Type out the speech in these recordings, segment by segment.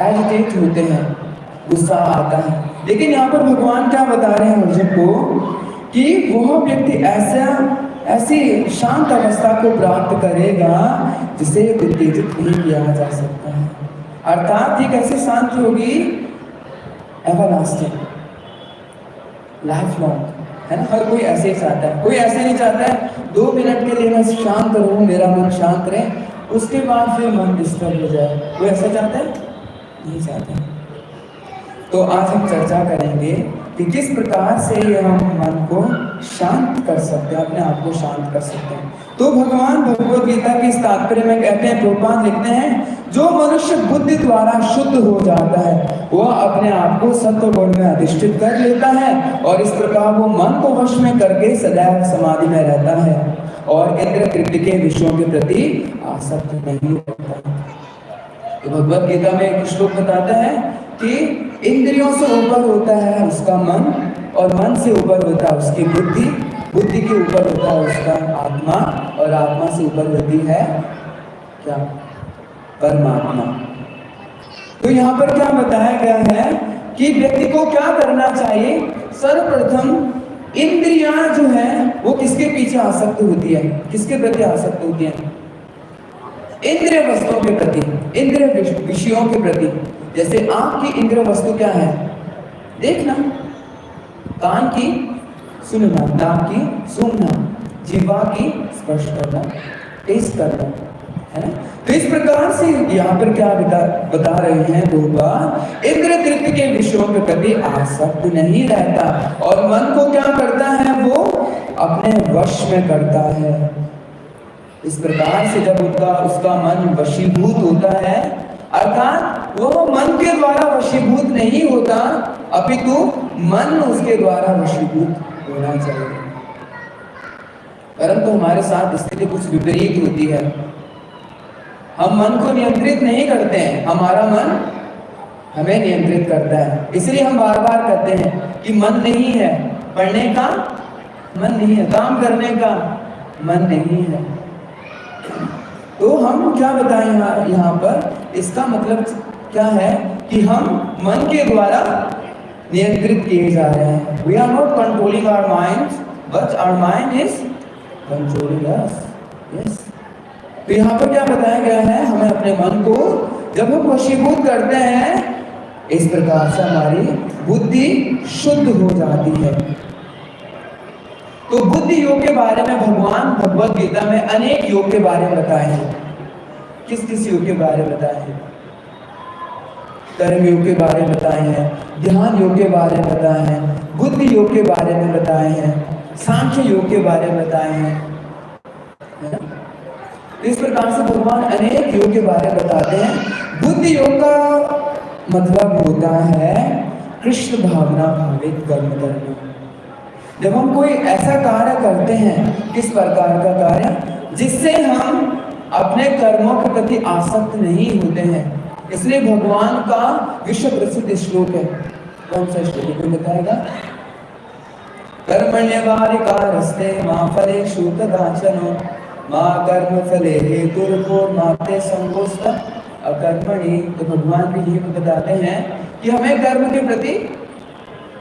Agitate होते हैं, गुस्सा आता है। लेकिन यहाँ पर भगवान क्या बता रहे हैं अर्जुन को कि वह व्यक्ति ऐसी शांत अवस्था को प्राप्त करेगा जिसे उत्तेजित नहीं किया जा सकता है। अर्थात एक ऐसी शांति होगी एवरलास्टिंग, लाइफ लॉन्ग, है ना। हर कोई ऐसे ही चाहता है, कोई ऐसे नहीं चाहता है 2 मिनट के लिए मैं शांत रहूं, मेरा मन शांत रहे, उसके बाद फिर मन डिस्टर्ब हो जाए। कोई ऐसा चाहता है? नहीं चाहता। तो आज हम चर्चा करेंगे कि किस प्रकार से हम मन को शांत कर सकते हैं, अपने आप को शांत कर सकते हैं। तो भगवान भगवद गीता के इस तात्पर्य में कहते हैं, प्रभुपाद लिखते हैं, जो मनुष्य बुद्धि द्वारा शुद्ध हो जाता है वह अपने आप को सत्व गुण में अधिष्ठित कर लेता है और इस प्रकार वो मन को वश में करके सदैव समाधि में रहता है और इंद्र तृप्ति के विषयों के प्रति आसक्त नहीं होता। तो भगवद गीता में एक श्लोक बताता है कि इंद्रियों से ऊपर होता है उसका मन और मन से ऊपर होता है उसकी बुद्धि, बुद्धि के ऊपर होता है उसका आत्मा और आत्मा से ऊपर होती है क्या? परमात्मा। तो यहाँ पर क्या बताया गया है कि व्यक्ति को क्या करना चाहिए? सर्वप्रथम इंद्रियां जो है वो किसके पीछे आसक्त होती है, किसके प्रति आसक्त होती है? इंद्रिय वस्तुओं के प्रति, इंद्रिय विषयों के प्रति। जैसे आंख की इंद्रिय वस्तु क्या है? देखना, कान की सुनना, नाक की सूंघना, जीवा की स्पर्श करना, टेस्ट करना, है ना। तो इस प्रकार से यहाँ पर क्या बता रहे हैं भगवान, इंद्र तृप्ति के विषयों के प्रति आसक्त नहीं रहता और मन को क्या करता है? वो अपने वश में करता है। इस प्रकार से जब उसका मन वशीभूत होता है, अर्थात वो मन के द्वारा वशीभूत नहीं होता अपितु मन उसके द्वारा वशीभूत होना चाहिए। परंतु हमारे साथ स्थिति कुछ विपरीत होती है। हम मन को नियंत्रित नहीं करते हैं, हमारा मन हमें नियंत्रित करता है। इसलिए हम बार बार कहते हैं कि मन नहीं है, पढ़ने का मन नहीं है, काम करने का मन नहीं है। तो हम क्या बताएं यहाँ पर? इसका मतलब क्या है कि हम मन के द्वारा नियंत्रित किए जा रहे हैं। We are not controlling our minds, but our mind is controlling us. Yes. तो यहाँ पर क्या बताया गया है? हमें अपने मन को जब हम वशीभूत करते हैं, इस प्रकार से हमारी बुद्धि शुद्ध हो जाती है। तो बुद्धि योग के बारे में भगवान भगवद गीता में अनेक योग के बारे में बताए हैं। किस किस योग के बारे में बताए हैं? कर्म योग के बारे में बताए हैं, ध्यान योग के बारे में बताए हैं, बुद्धि योग के बारे में बताए हैं, सांख्य योग के बारे में बताए हैं। इस प्रकार से भगवान अनेक योग के बारे में बताते हैं। बुद्धि योग का मतलब होता है कृष्ण भावना भावित कर्म करना। जब हम कोई ऐसा कार्य करते हैं, किस प्रकार का कार्य, जिससे हम अपने कर्मों के प्रति आसक्त नहीं होते हैं। इसलिए भगवान का विश्व प्रसिद्ध श्लोक है। कौन सा श्लोक है बताएगा? कर्मण्यवाधिकारस्ते मा फलेषु कदाचन मा कर्मफले हेतुर्भूर्माते संगोस्त अकर्मणि। तो भगवान भी ये बताते हैं कि हमें कर्म के प्रति,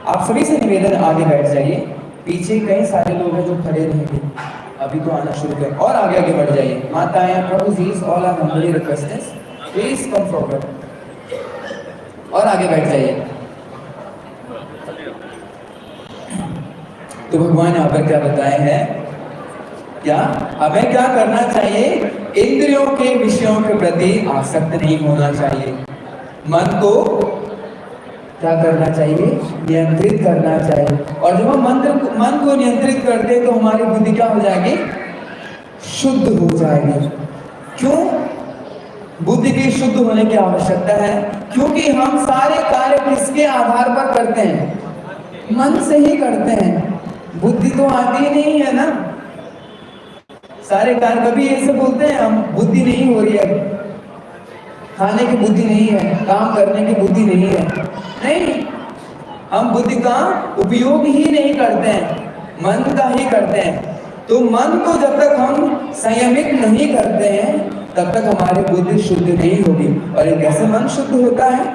आप सभी से निवेदन आगे बैठ जाइए। पीछे कई सारे लोग हैं जो खड़े रहेंगे, अभी तो आना शुरू करें और आगे आगे बढ़ जाइए। माताएं, प्रभुजीज, all are humbly requested, please come forward और आगे बैठ जाइए। तो भगवान यहाँ पर क्या बताए हैं? क्या हमें क्या करना चाहिए? इंद्रियों के विषयों के प्रति आसक्त नहीं होना चाहिए। मन को क्या करना चाहिए? नियंत्रित करना चाहिए। और जब हम मन को नियंत्रित करते हैं तो हमारी बुद्धि क्या हो जाएगी? शुद्ध हो जाएगी। क्यों बुद्धि की शुद्ध होने की आवश्यकता है? क्योंकि हम सारे कार्य किसके आधार पर करते हैं? मन से ही करते हैं। बुद्धि तो आती ही नहीं है ना। सारे कार्य कभी ऐसे बोलते हैं हम बुद्धि नहीं हो रही है, खाने की बुद्धि नहीं है, काम करने की बुद्धि नहीं है। नहीं, हम बुद्धि का उपयोग ही नहीं करते हैं, मन का ही करते हैं। तो मन को जब तक हम संयमित नहीं करते हैं तब तक हमारी बुद्धि शुद्ध नहीं होगी। और एक ऐसे मन शुद्ध होता है